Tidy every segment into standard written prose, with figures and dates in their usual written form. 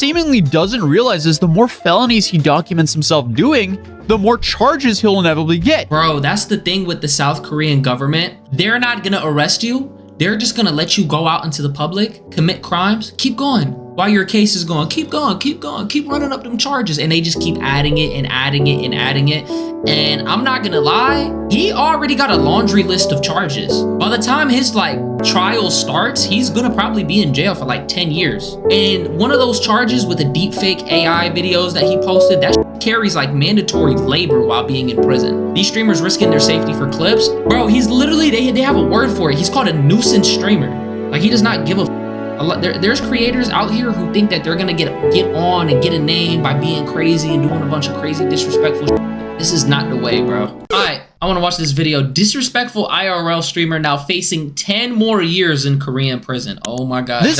seemingly doesn't realize is the more felonies he documents himself doing, the more charges he'll inevitably get. Bro, that's the thing with the South Korean government. They're not gonna arrest you. They're just gonna let you go out into the public, commit crimes, keep going. While your case is going, keep going, keep going, keep running up them charges. And they just keep adding it and adding it and adding it. And I'm not gonna lie, he already got a laundry list of charges. By the time his trial starts, he's gonna probably be in jail for 10 years. And one of those charges with the deep fake AI videos that he posted, that carries mandatory labor while being in prison. These streamers risking their safety for clips. Bro, he's literally, they have a word for it. He's called a nuisance streamer. He does not give a there's creators out here who think that they're gonna get on and get a name by being crazy and doing a bunch of crazy disrespectful shit. This is not the way, bro. All right, I want to watch this video. Disrespectful IRL streamer now facing 10 more years in Korean prison. Oh my god.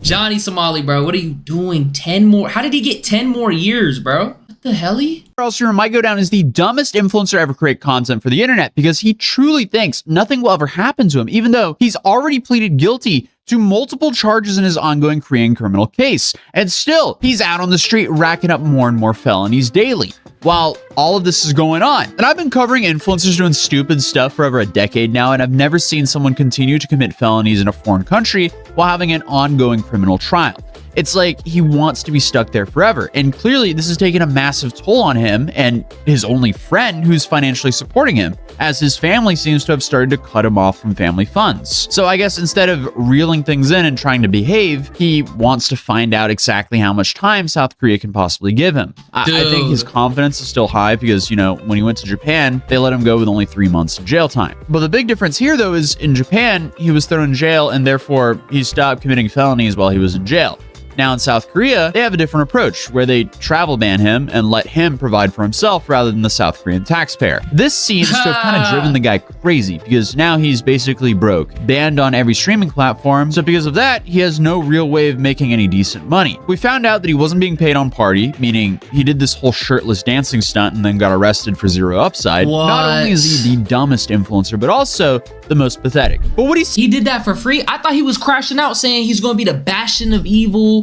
Johnny Somali, bro, what are you doing? 10 more? How did he get 10 more years, bro? What the helly? IRL streamer might go down as the dumbest influencer ever create content for the internet because he truly thinks nothing will ever happen to him, even though he's already pleaded guilty to multiple charges in his ongoing Korean criminal case. And still, he's out on the street racking up more and more felonies daily while all of this is going on. And I've been covering influencers doing stupid stuff for over a decade now, and I've never seen someone continue to commit felonies in a foreign country while having an ongoing criminal trial. It's like he wants to be stuck there forever. And clearly this has taken a massive toll on him and his only friend who's financially supporting him, as his family seems to have started to cut him off from family funds. So I guess instead of reeling things in and trying to behave, he wants to find out exactly how much time South Korea can possibly give him. I think his confidence is still high because, when he went to Japan, they let him go with only 3 months of jail time. But the big difference here, though, is in Japan, he was thrown in jail and therefore he stopped committing felonies while he was in jail. Now in South Korea, they have a different approach where they travel ban him and let him provide for himself rather than the South Korean taxpayer. This seems to have kind of driven the guy crazy because now he's basically broke, banned on every streaming platform. So because of that, he has no real way of making any decent money. We found out that he wasn't being paid on Party, meaning he did this whole shirtless dancing stunt and then got arrested for zero upside. What? Not only is he the dumbest influencer, but also the most pathetic. But what he did that for free? I thought he was crashing out saying he's going to be the bastion of evil.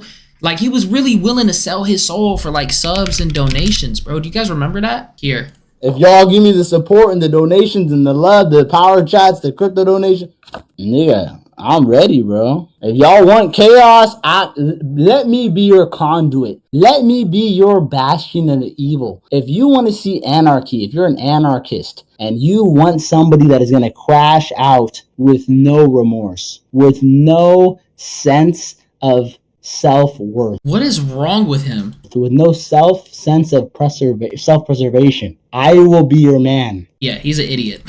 He was really willing to sell his soul for subs and donations, bro. Do you guys remember that? Here. If y'all give me the support and the donations and the love, the power chats, the crypto donation, nigga, I'm ready, bro. If y'all want chaos, let me be your conduit. Let me be your bastion of the evil. If you want to see anarchy, if you're an anarchist and you want somebody that is going to crash out with no remorse, with no sense of self-worth. What is wrong with him? With no sense of self-preservation. I will be your man. Yeah, he's an idiot.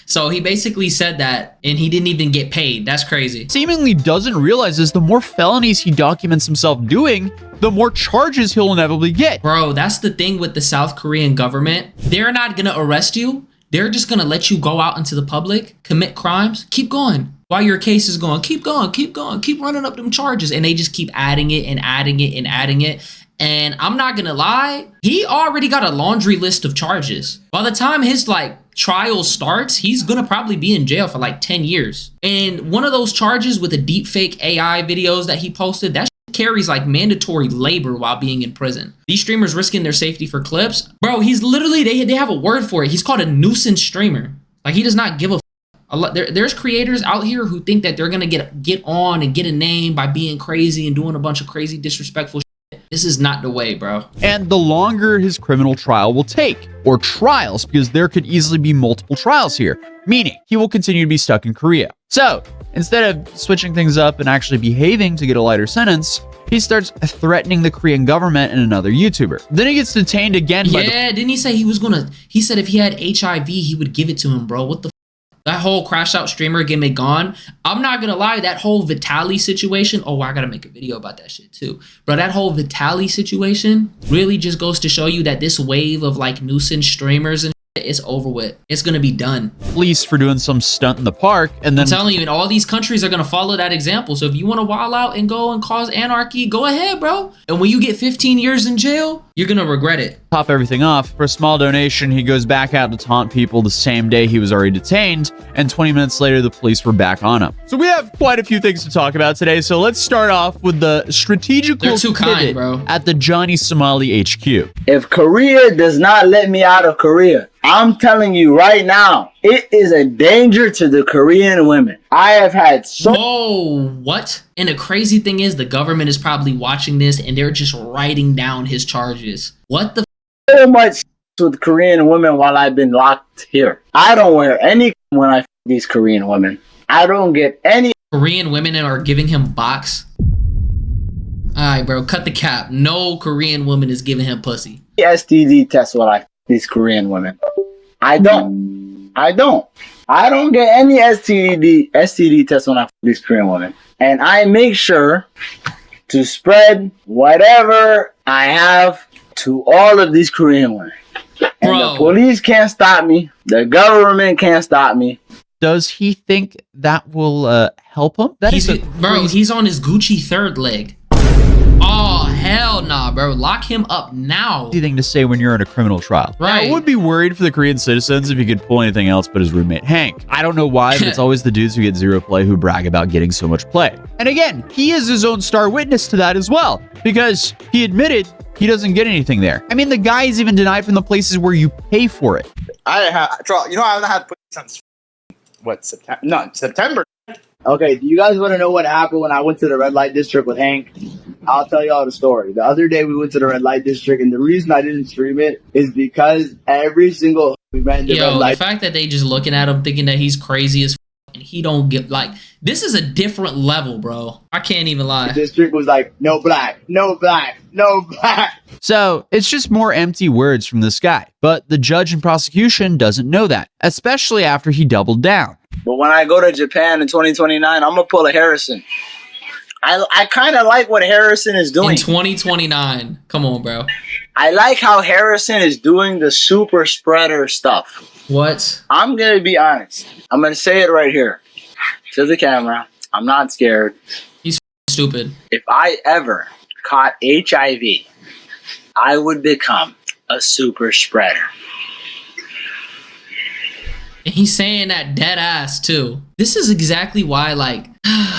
So he basically said that and he didn't even get paid. That's crazy. Seemingly doesn't realize is the more felonies he documents himself doing, the more charges he'll inevitably get. Bro, that's the thing with the South Korean government. They're not gonna arrest you. They're just gonna let you go out into the public, commit crimes, keep going. While your case is going, keep going, keep going, keep running up them charges. And they just keep adding it and adding it and adding it. And I'm not gonna lie, he already got a laundry list of charges. By the time his trial starts, he's gonna probably be in jail for 10 years. And one of those charges with the deep fake AI videos that he posted, that carries mandatory labor while being in prison. These streamers risking their safety for clips. Bro, he's literally, they have a word for it. He's called a nuisance streamer. He does not give a there's creators out here who think that they're gonna get on and get a name by being crazy and doing a bunch of crazy disrespectful shit. This is not the way, bro. And the longer his criminal trial will take, or trials, because there could easily be multiple trials here, meaning he will continue to be stuck in Korea. So instead of switching things up and actually behaving to get a lighter sentence, he starts threatening the Korean government and another YouTuber. Then he gets detained again. Didn't he say he said if he had HIV, he would give it to him, bro? What the that whole crash out streamer gimmick gone. I'm not gonna lie, that whole Vitaly situation. Oh, I gotta make a video about that shit too. Bro, that whole Vitaly situation really just goes to show you that this wave of nuisance streamers and shit is over with. It's gonna be done. Police for doing some stunt in the park, and then I'm telling you, and all these countries are gonna follow that example. So if you wanna wild out and go and cause anarchy, go ahead, bro. And when you get 15 years in jail, You're gonna regret it. Top everything off, for a small donation, he goes back out to taunt people the same day he was already detained, and 20 minutes later, the police were back on him. So we have quite a few things to talk about today, so let's start off with the strategical They're too kind, bro. at the Johnny Somali HQ. If Korea does not let me out of Korea, I'm telling you right now, it is a danger to the Korean women. I have had Whoa, what? And the crazy thing is, the government is probably watching this and they're just writing down his charges. What the so much with Korean women while I've been locked here. I don't wear any when I these Korean women. I don't get any Korean women are giving him box? Alright, bro, cut the cap. No Korean woman is giving him pussy. STD tests while I these Korean women. I don't get any STD tests when I these Korean women. And I make sure to spread whatever I have to all of these Korean women. And Bro. the police can't stop me. The government can't stop me. Does he think that will help him? He's on his Gucci third leg. Oh, hell nah, bro. Lock him up now. Easy thing to say when you're in a criminal trial. Right. Now, I would be worried for the Korean citizens if he could pull anything else but his roommate Hank. I don't know why, but it's always the dudes who get zero play who brag about getting so much play. And again, he is his own star witness to that as well, because he admitted he doesn't get anything there. I mean, the guy is even denied from the places where you pay for it. I haven't had pussy since September. Okay, do you guys want to know what happened when I went to the red light district with Hank? I'll tell y'all the story. The other day we went to the red light district, and the reason I didn't stream it is because every single we met in the red light. The fact that they just looking at him thinking that he's crazy as f- and he don't get like this is a different level, bro. I can't even lie. The district was like, no black, no black, no black. So it's just more empty words from this guy. But the judge and prosecution doesn't know that, especially after he doubled down. But when I go to Japan in 2029, I'm going to pull a Harrison. I kind of like what Harrison is doing. In 2029. Come on, bro. I like how Harrison is doing the super spreader stuff. What? I'm going to be honest. I'm going to say it right here to the camera. I'm not scared. He's stupid. If I ever caught HIV, I would become a super spreader. And he's saying that dead ass too. This is exactly why, like,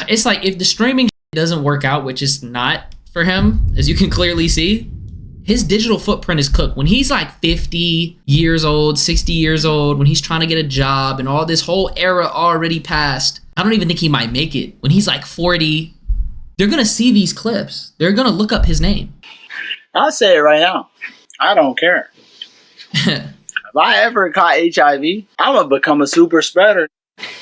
it's like if the streaming doesn't work out, which is not for him, as you can clearly see, his digital footprint is cooked. When he's like 50 years old, 60 years old, when he's trying to get a job and all this whole era already passed, I don't even think he might make it. When he's like 40, they're going to see these clips. They're going to look up his name. I'll say it right now. I don't care. If I ever caught HIV, I'm going to become a super spreader.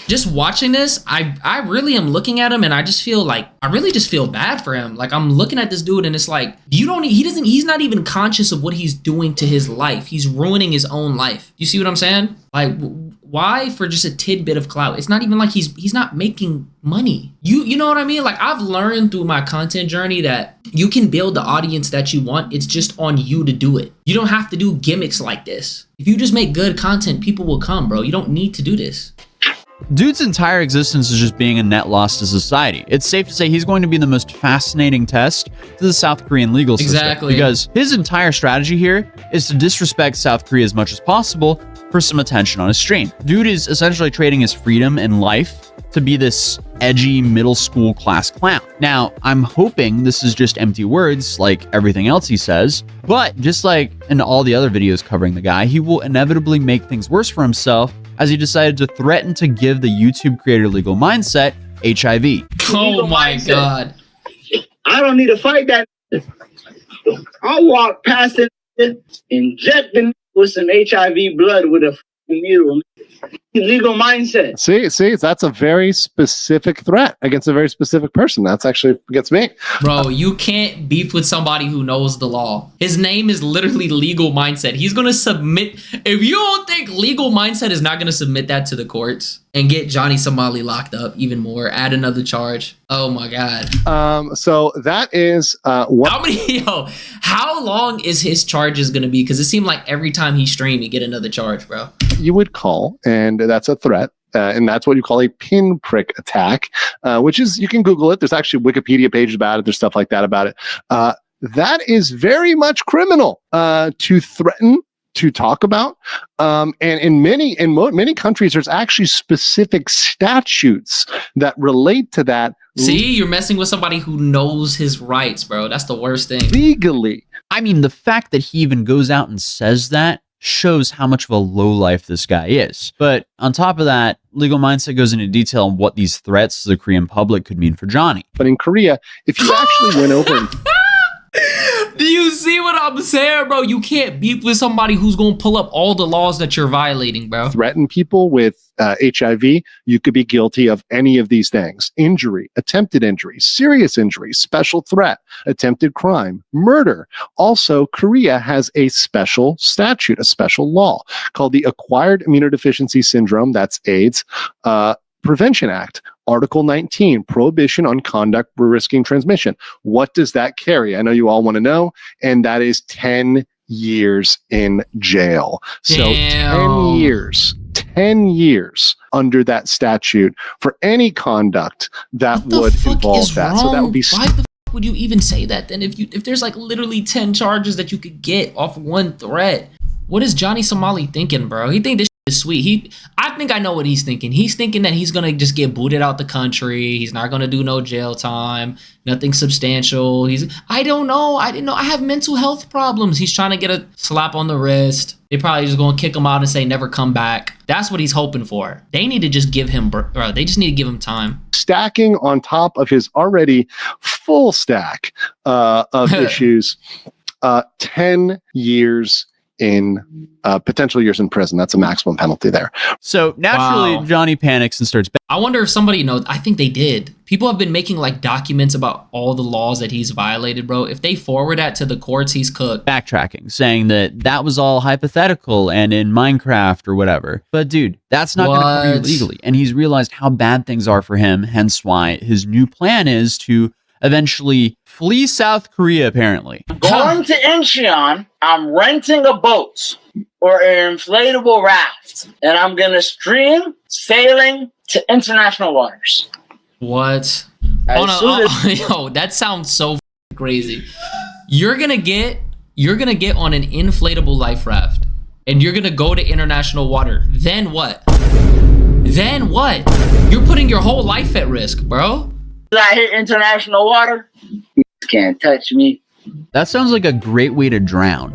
Just watching this, I really am looking at him and I just feel like, I really just feel bad for him. Like I'm looking at this dude and it's like, he's not even conscious of what he's doing to his life. He's ruining his own life. You see what I'm saying? Like, why for just a tidbit of clout? It's not even like he's not making money. You know what I mean? Like I've learned through my content journey that you can build the audience that you want. It's just on you to do it. You don't have to do gimmicks like this. If you just make good content, people will come, bro. You don't need to do this. Dude's entire existence is just being a net loss to society. It's safe to say he's going to be the most fascinating test to the South Korean legal system. Exactly. Because his entire strategy here is to disrespect South Korea as much as possible for some attention on his stream. Dude is essentially trading his freedom and life to be this edgy middle school class clown. Now, I'm hoping this is just empty words like everything else he says, but just like in all the other videos covering the guy, he will inevitably make things worse for himself as he decided to threaten to give the YouTube creator Legal Mindset HIV. Oh my God. I don't need to fight that. I'll walk past it, inject the with some HIV blood with a needle. Legal Mindset. See, that's a very specific threat against a very specific person. That's actually gets me. Bro, you can't beef with somebody who knows the law. His name is literally Legal Mindset. He's going to submit. If you don't think Legal Mindset is not going to submit that to the courts and get Johnny Somali locked up even more, add another charge. Oh my God. So that is how long is his charges going to be? Because it seemed like every time he streamed, he get another charge, bro. You would call, and that's a threat. And that's what you call a pinprick attack, which is, you can Google it. There's actually Wikipedia pages about it. There's stuff like that about it. that is very much criminal to threaten, to talk about. And in many countries, there's actually specific statutes that relate to that. See, you're messing with somebody who knows his rights, bro. That's the worst thing. Legally. I mean, the fact that he even goes out and says that shows how much of a lowlife this guy is. But on top of that, Legal Mindset goes into detail on what these threats to the Korean public could mean for Johnny. But in Korea, if you actually went over and Do you see what I'm saying, bro? You can't beef with somebody who's going to pull up all the laws that you're violating, bro. threaten people with HIV, you could be guilty of any of these things: injury, attempted injury, serious injury, special threat, attempted crime, murder. Also, Korea has a special statute, a special law called the Acquired Immunodeficiency Syndrome, that's AIDS, Prevention Act, Article 19, Prohibition on Conduct risking transmission. What does that carry? I know you all want to know, and that is 10 years in jail. So Damn. 10 years under that statute for any conduct that What the would fuck involve is that. wrong? So that would be Why the fuck would you even say that then? If there's like literally 10 charges that you could get off one threat, what is Johnny Somali thinking, bro? He think this shit is sweet. I think I know what he's thinking. He's thinking that he's gonna just get booted out the country. He's not gonna do no jail time, nothing substantial. I don't know. I didn't know. I have mental health problems. He's trying to get a slap on the wrist. They probably just gonna kick him out and say never come back. That's what he's hoping for. They need to just give him, bro. They just need to give him time. stacking on top of his already full stack of issues. 10 years in potential years in prison. That's a maximum penalty there. So naturally, Wow. Johnny panics and starts. I wonder if somebody knows. I think they did. People have been making like documents about all the laws that he's violated, bro. If they forward that to the courts, he's cooked. Backtracking, saying that that was all hypothetical and in Minecraft or whatever. But dude, that's not going to cover you What? legally. And he's realized how bad things are for him, hence why his new plan is to eventually flee South Korea, apparently. Going to Incheon, I'm renting a boat or an inflatable raft, and I'm gonna stream sailing to international waters. What? As Oh no! soon as- Yo, that sounds so crazy. You're gonna get on an inflatable life raft, and you're gonna go to international water. Then what? Then what? You're putting your whole life at risk, bro. I hit international water, you can't touch me. That sounds like a great way to drown.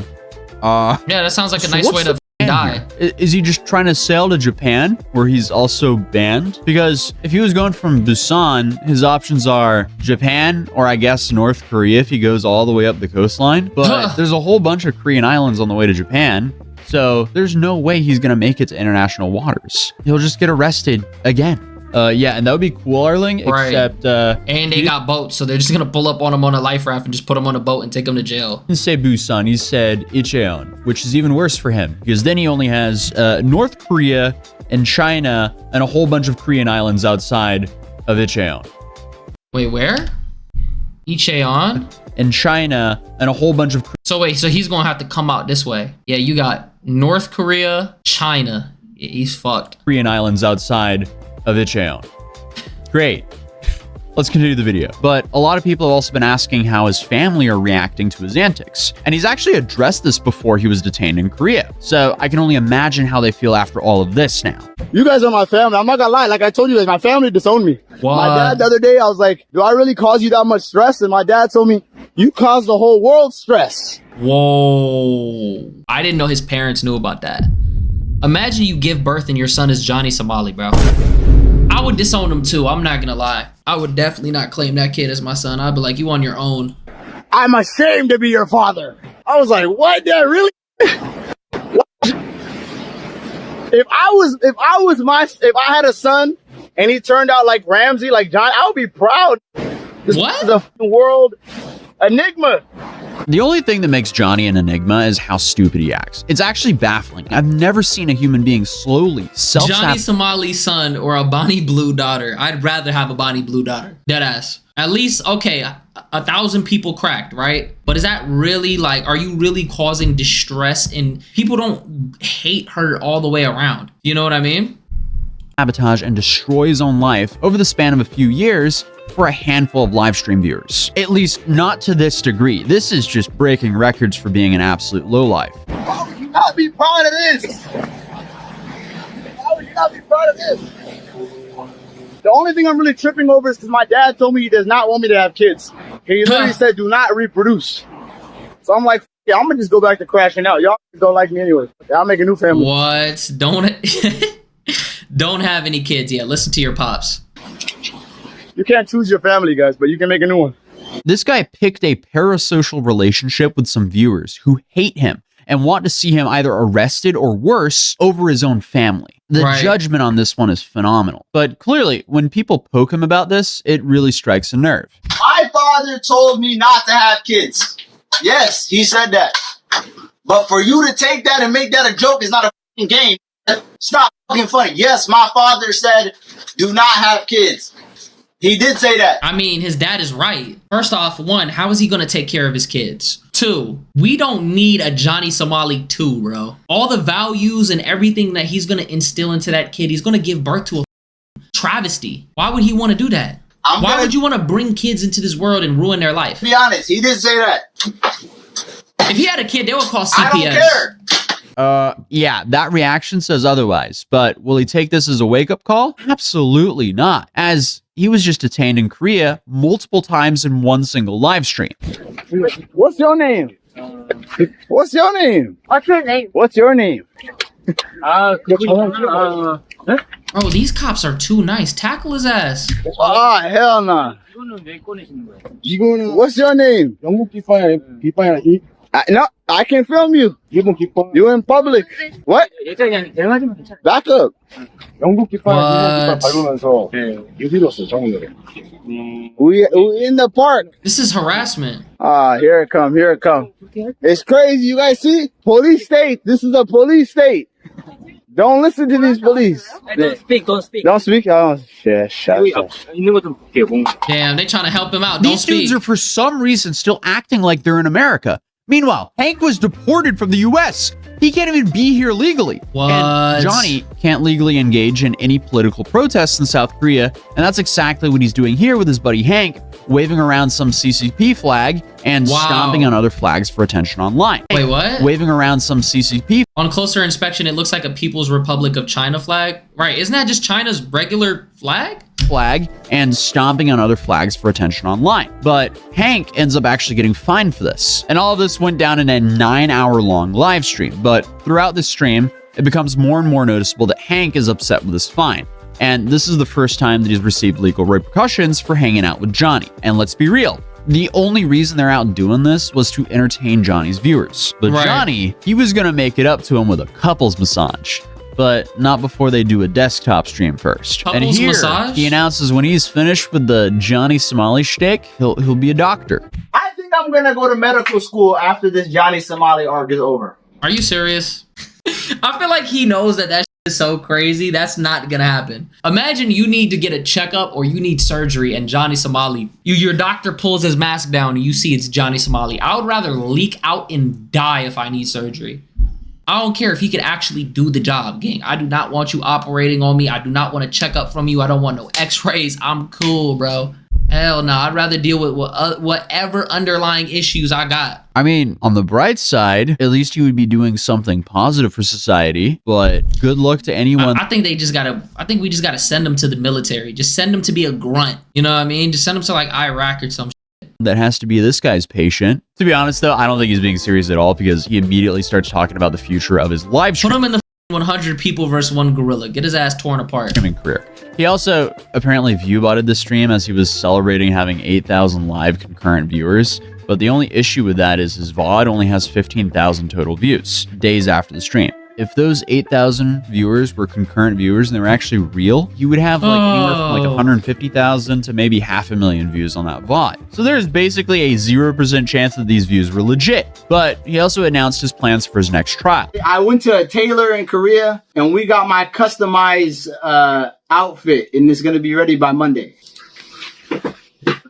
Yeah, that sounds like a So nice what's way the to plan die. here? Is he just trying to sail to Japan, where he's also banned? Because if he was going from Busan, his options are Japan or I guess North Korea if he goes all the way up the coastline. But there's a whole bunch of Korean islands on the way to Japan. So there's no way he's going to make it to international waters. He'll just get arrested again. Yeah, and that would be cool, Arling, Right. except And they got boats, so they're just gonna pull up on him on a life raft and just put him on a boat and take him to jail. he didn't say Busan, he said Incheon, which is even worse for him because then he only has North Korea and China and a whole bunch of Korean islands outside of Incheon. Wait, where? Icheon? And China and a whole bunch of So wait, so he's gonna have to come out this way. Yeah, you got North Korea, China. Yeah, he's fucked. Korean islands outside of Incheon. Great. Let's continue the video. But a lot of people have also been asking how his family are reacting to his antics. And he's actually addressed this before he was detained in Korea. So I can only imagine how they feel after all of this now. You guys are my family. I'm not gonna lie. Like I told you guys, my family disowned me. My dad the other day, I was like, do I really cause you that much stress? And my dad told me, you caused the whole world stress. Whoa. I didn't know his parents knew about that. Imagine you give birth and your son is Johnny Somali, bro. I would disown him too, I'm not gonna lie. I would definitely not claim that kid as my son. I'd be like, you on your own. I'm ashamed to be your father. I was like, what? Dad, really? If I had a son and he turned out like Ramsey, like John, I would be proud. This What? is a f***ing world enigma. The only thing that makes Johnny an enigma is how stupid he acts. It's actually baffling. I've never seen a human being slowly Johnny self-sabotage. Somali's son or a Bonnie Blue daughter. I'd rather have a Bonnie Blue daughter. Deadass. At least, okay, 1,000 people cracked, right? But is that really like, are you really causing distress and people don't hate her all the way around? You know what I mean? sabotage and destroy his own life over the span of a few years for a handful of live stream viewers. At least not to this degree. This is just breaking records for being an absolute lowlife. Why would you not be proud of this? Why would you not be proud of this? The only thing I'm really tripping over is because my dad told me he does not want me to have kids. He literally said, do not reproduce. So I'm like, yeah, I'm gonna just go back to crashing out. Y'all don't like me anyway. I'll make a new family. What? Don't have any kids yet. Listen to your pops. You can't choose your family, guys, but you can make a new one. This guy picked a parasocial relationship with some viewers who hate him and want to see him either arrested or worse over his own family. The judgment on this one is phenomenal. But clearly, when people poke him about this, it really strikes a nerve. My father told me not to have kids. Yes, he said that. But for you to take that and make that a joke is not a fucking game. It's not fucking funny. Yes, my father said, do not have kids. He did say that. I mean, his dad is right. First off, one, how is he going to take care of his kids? Two, we don't need a Johnny Somali 2, bro. All the values and everything that he's going to instill into that kid, he's going to give birth to a travesty. Why would he want to do that? Why would you want to bring kids into this world and ruin their life? Be honest, he did say that. If he had a kid, they would call CPS. I don't care. Yeah, that reaction says otherwise, but will he take this as a wake-up call? Absolutely not, as he was just detained in Korea multiple times in one single live stream. What's your name? What's your name? What's your name? What's your name? Bro, these cops are too nice. Tackle his ass. Oh, hell no. What's your name? No, I can film you. You in public. What? Back up. We in the park. This is harassment. Here it come. Here it come. It's crazy. You guys see? Police state. This is a police state. Don't listen to these police. Don't speak, don't speak. Don't speak? Oh, shit. Damn, they trying to help him out. These dudes are for some reason still acting like they're in America. Meanwhile, Hank was deported from the US. He can't even be here legally. What? And Johnny can't legally engage in any political protests in South Korea, and that's exactly what he's doing here with his buddy Hank, waving around some CCP flag and stomping on other flags for attention online. Wait, what? Waving around some CCP. On closer inspection, it looks like a People's Republic of China flag. Right, isn't that just China's regular flag? Flag and stomping on other flags for attention online. But Hank ends up actually getting fined for this. And all of this went down in a 9-hour-long live stream. But throughout this stream, it becomes more and more noticeable that Hank is upset with this fine. And this is the first time that he's received legal repercussions for hanging out with Johnny. And let's be real, the only reason they're out doing this was to entertain Johnny's viewers. But Johnny, he was gonna make it up to him with a couples massage. But not before they do a desktop stream first. Couples and here, massage? he announces when he's finished with the Johnny Somali shtick, he'll be a doctor. I think I'm gonna go to medical school after this Johnny Somali arc is over. Are you serious? I feel like he knows that is so crazy. That's not gonna happen. Imagine you need to get a checkup or you need surgery and Johnny Somali, your doctor pulls his mask down and you see it's Johnny Somali. I would rather leak out and die if I need surgery. I don't care if he could actually do the job, gang. I do not want you operating on me. I do not want a checkup from you. I don't want no x-rays. I'm cool, bro. Hell no. I'd rather deal with whatever underlying issues I got. I mean, on the bright side, at least you would be doing something positive for society, but good luck to anyone. I think we just gotta send him to the military. Just send him to be a grunt. You know what I mean? Just send him to like Iraq or some that has to be this guy's patient. To be honest, though, I don't think he's being serious at all because he immediately starts talking about the future of his live stream. Put him in the 100 people versus one gorilla. Get his ass torn apart. Career. He also apparently view-botted the stream as he was celebrating having 8,000 live concurrent viewers. But the only issue with that is his VOD only has 15,000 total views days after the stream. If those 8,000 viewers were concurrent viewers and they were actually real, you would have like anywhere from like 150,000 to maybe 500,000 views on that VOD. So there's basically a 0% chance that these views were legit. But he also announced his plans for his next trial. I went to a tailor in Korea and we got my customized outfit and it's going to be ready by Monday.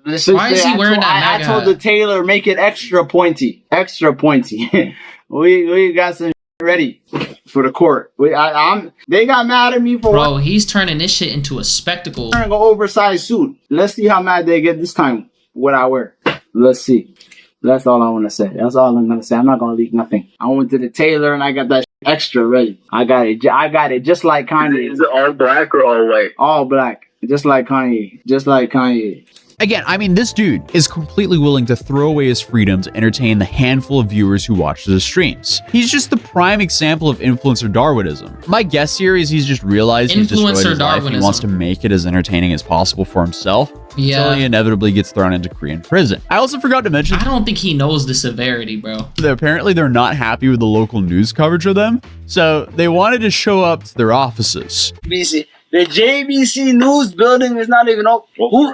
Why is he wearing that? I told the tailor, make it extra pointy. Extra pointy. we got some ready. for the court. They got mad at me for Bro, he's turning this shit into a spectacle. wearing an oversized suit. Let's see how mad they get this time. What I wear. Let's see. That's all I want to say. That's all I'm gonna say. I'm not gonna leak nothing. I went to the tailor and I got that extra ready. I got it just like Kanye. Is it all black or all white? All black. Just like Kanye. Just like Kanye. Again, I mean, this dude is completely willing to throw away his freedom to entertain the handful of viewers who watch his streams. He's just the prime example of influencer Darwinism. My guess here is he's just realized he's destroyed his life and he wants to make it as entertaining as possible for himself. Yeah. Until he inevitably gets thrown into Korean prison. I also forgot to mention, I don't think he knows the severity, bro. that apparently they're not happy with the local news coverage of them, so they wanted to show up to their offices. BC. The JBC News building is not even open.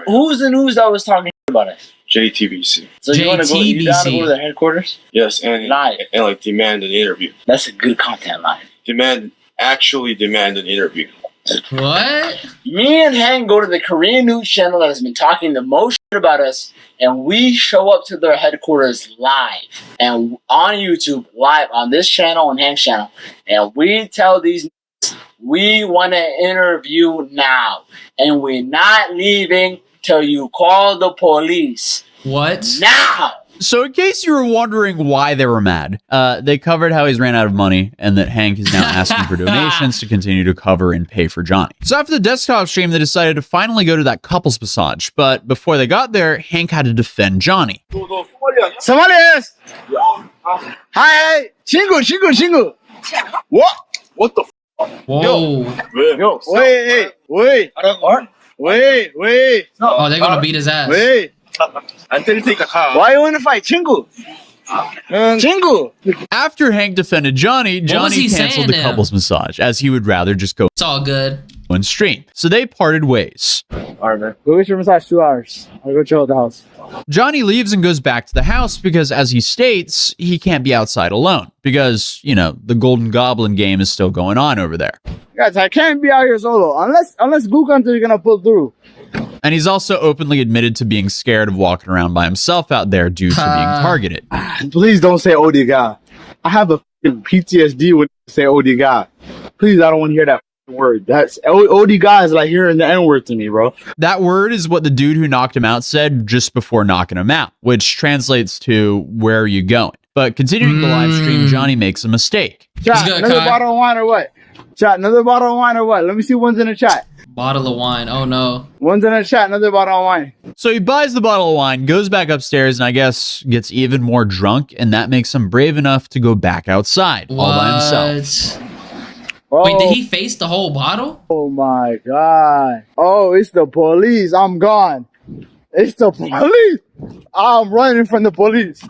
Who's the news that was talking about it? JTBC. So you want to go to their headquarters? Yes, and Live. And like demand an interview. That's a good content line. Actually demand an interview. What? Me and Hank go to the Korean news channel that has been talking the most shit about us, and we show up to their headquarters live and on YouTube, live on this channel and Hank's channel, and we tell these we want to interview now, and we're not leaving till you call the police. What? Now! So in case you were wondering why they were mad, they covered how he's ran out of money and that Hank is now asking for donations to continue to cover and pay for Johnny. So after the desktop stream, they decided to finally go to that couples massage. But before they got there, Hank had to defend Johnny. Somebody Hi! 친구! What the f? Whoa. Yo, wait. Oh, they're gonna beat his ass. Wait. Why you want to fight, 친구? After Hank defended Johnny, Johnny canceled the couples massage as he would rather just go It's all good. and stream. So they parted ways. Alright, man. Go get your massage 2 hours. I'll go chill at the house. Johnny leaves and goes back to the house because, as he states, he can't be outside alone because, you know, the Golden Goblin game is still going on over there. Guys, I can't be out here solo unless Gook Hunter is gonna pull through. And he's also openly admitted to being scared of walking around by himself out there due to being targeted. Please don't say OD God. I have a PTSD when you say OD God. Please, I don't want to hear that word. That's OD God is like hearing the N word to me, bro. That word is what the dude who knocked him out said just before knocking him out, which translates to "where are you going?" But continuing the live stream, Johnny makes a mistake. Chat, another bottle of wine or what? Chat, another bottle of wine or what? Let me see one's in the chat. Bottle of wine. Oh no. One's in the chat, another bottle of wine. So he buys the bottle of wine, goes back upstairs, and I guess gets even more drunk, and that makes him brave enough to go back outside all by himself. Oh. Wait, did he face the whole bottle? Oh my god. Oh, it's the police. I'm gone. It's the police. I'm running from the police.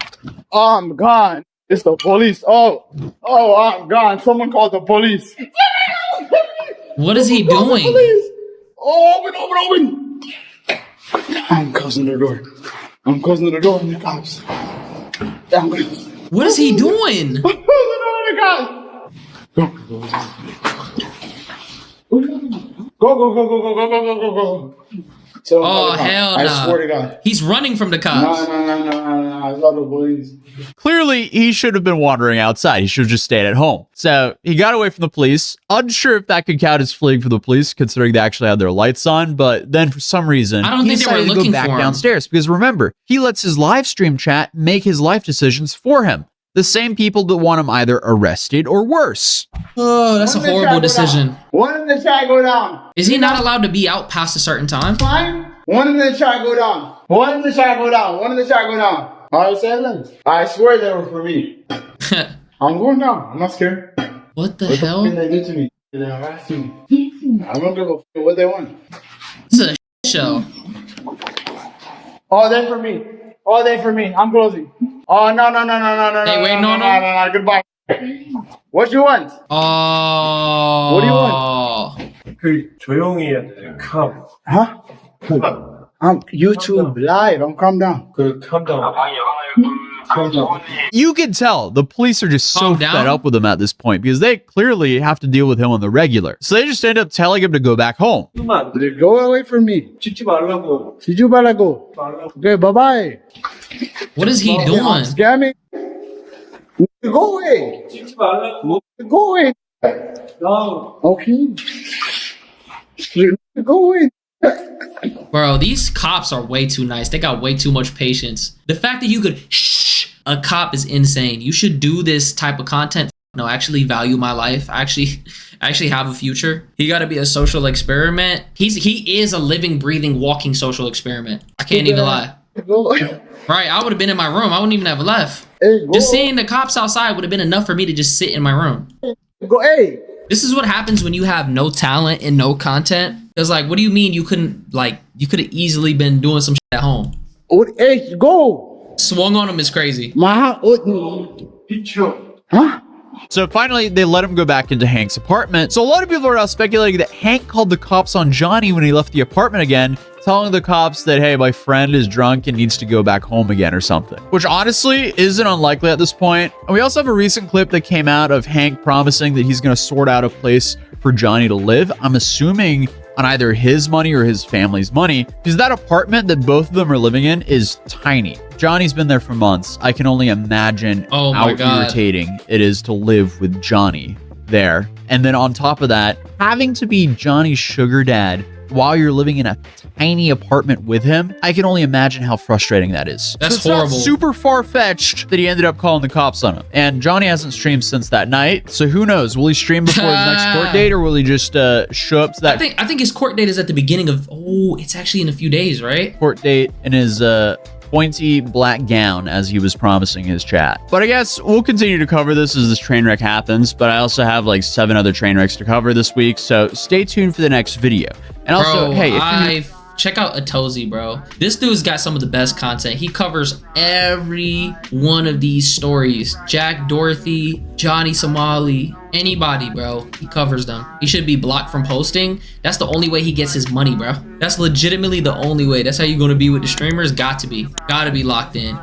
I'm gone. It's the police. Oh, I'm gone. Someone called the police. What is he doing? Oh, open. I'm closing the door. I'm closing the door on the cops. What is he doing? I'm closing the door on the cops. Go. Oh, hell no. I swear to God. He's running from the cops. No. I love the police. Clearly, he should have been wandering outside. He should have just stayed at home. So he got away from the police. Unsure if that could count as fleeing from the police, considering they actually had their lights on. But then for some reason, I don't he think they were decided to looking go back for him. downstairs. Because remember, he lets his live stream chat make his life decisions for him. The same people that want him either arrested or worse. Oh, that's a horrible decision. One in the chat go down. Is he not allowed to be out past a certain time? Fine. One in the chat go down. One in the chat go down. Alright, 7. I swear they were for me. I'm going down. I'm not scared. What the hell? What they did to me? They harassed me. I don't give a f what they want. This is a show. Oh, they for me. I'm closing. Oh, no. Hey, wait, no. Goodbye. What you want? Oh. What do you want? 그 조용히 해야 돼. calm. Huh? I'm YouTube live. I'm calm down. 그 calm down. You can tell the police are just so Calm down. fed up with him at this point because they clearly have to deal with him on the regular. So they just end up telling him to go back home. They go away from me. 찍지 말라고. Siju balago. Okay, bye-bye. What is he doing? Scamming. Go away. 찍지 말라고. Go away. No. Okay. Go in. Bro, these cops are way too nice. They got way too much patience. The fact that you could shh a cop is insane. You should do this type of content. No, actually value my life. I actually have a future. He got to be a social experiment. He is a living, breathing, walking social experiment. I can't even lie. Right, I would have been in my room. I wouldn't even have left. Just seeing the cops outside would have been enough for me to just sit in my room. Go, hey. This is what happens when you have no talent and no content. Because, like, what do you mean you couldn't, like, you could have easily been doing some shit at home? Hey, go. Swung on him is crazy. Huh? So finally, they let him go back into Hank's apartment. So a lot of people are now speculating that Hank called the cops on Johnny when he left the apartment again, telling the cops that, hey, my friend is drunk and needs to go back home again or something. Which honestly isn't unlikely at this point. And we also have a recent clip that came out of Hank promising that he's going to sort out a place for Johnny to live. I'm assuming on either his money or his family's money, because that apartment that both of them are living in is tiny. Johnny's been there for months. I can only imagine how irritating it is to live with Johnny there. And then on top of that, having to be Johnny's sugar dad while you're living in a tiny apartment with him, I can only imagine how frustrating that is. That's so it's horrible. Not super far-fetched that he ended up calling the cops on him. And Johnny hasn't streamed since that night, so who knows? Will he stream before his next court date, or will he just show up to that I think his court date is at the beginning of, it's actually in a few days, right? court date in his pointy black gown as he was promising his chat? But I guess we'll continue to cover this as this train wreck happens, but I also have like 7 other train wrecks to cover this week, so stay tuned for the next video. And also, Bro, hey, if check out Atozy, bro. This dude's got some of the best content. He covers every one of these stories. Jack Dorothy, Johnny Somali, anybody, bro. He covers them. He should be blocked from posting. That's the only way he gets his money, bro. That's legitimately the only way. That's how you're gonna be with the streamers. Gotta be locked in.